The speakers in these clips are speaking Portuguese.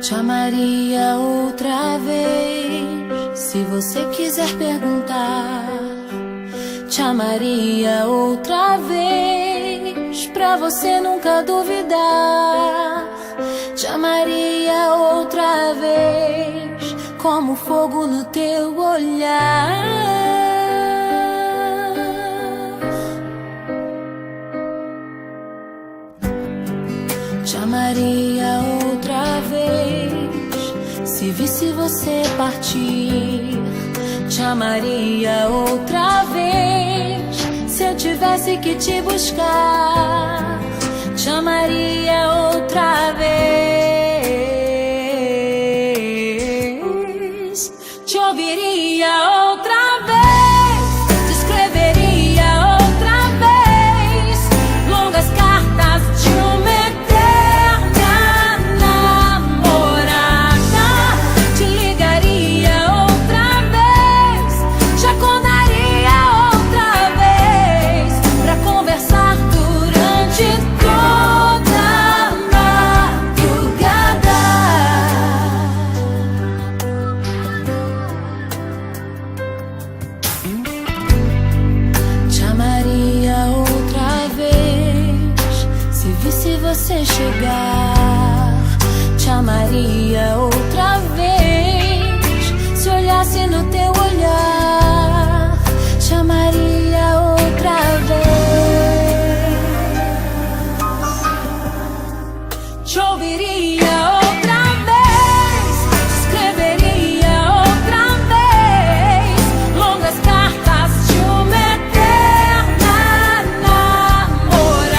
Te amaria outra vez, se você quiser perguntar. Te amaria outra vez, pra você nunca duvidar. Te amaria outra vez, como fogo no teu olhar. Te amaria outra vez, se visse você partir. Te amaria outra vez, se eu tivesse que te buscar. Te amaria outra vez, te ouviria outra vez, te escreveria outra vez longas cartas de uma eterna namorada. Te ligaria outra vez, te acordaria outra vez pra conversar durante toda a madrugada. Te amaria outra vez, se visse você chegar. Te amaria outra vez, se olhasse no teu olhar. Te amaria outra vez, te ouviria outra vez, te escreveria outra vez longas cartas de uma eterna namorada.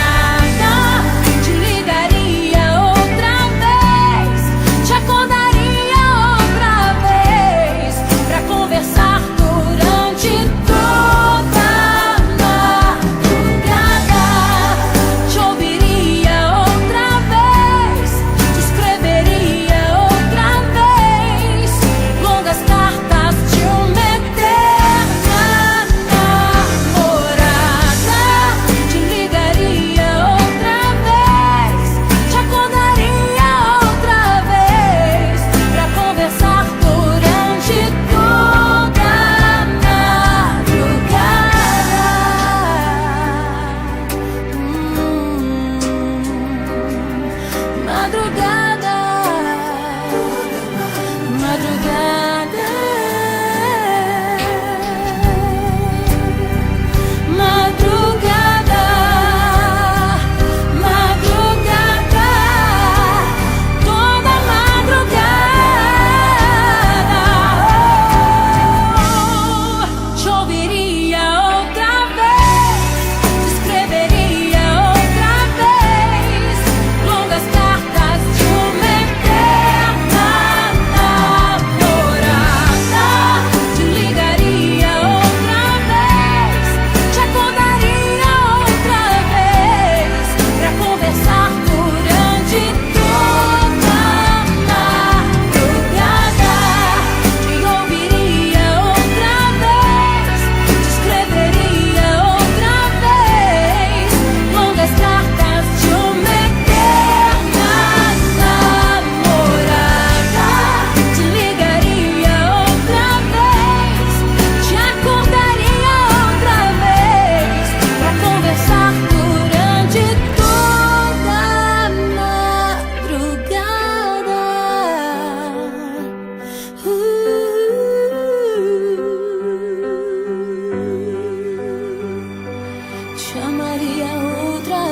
Te ligaria outra vez, te acordaria outra vez pra conversar durante toda a madrugada. Te ouviria outra vez, te escreveria outra vez longas cartas de uma eterna namorada. Te ligaria outra vez, te acordaria outra vez pra conversar durante toda a madrugada. Madrugada, madrugada, madrugada, toda madrugada. Te ouviria outra vez, te escreveria outra vez longas cartas de uma eterna namorada. Te ligaria outra vez, te acordaria outra vez pra conversar durante toda a madrugada. Te ouviria outra vez, te escreveria outra vez longas cartas de uma eterna namorada. Te ligaria outra vez, te acordaria outra vez pra conversar durante toda a madrugada. Te amaria outra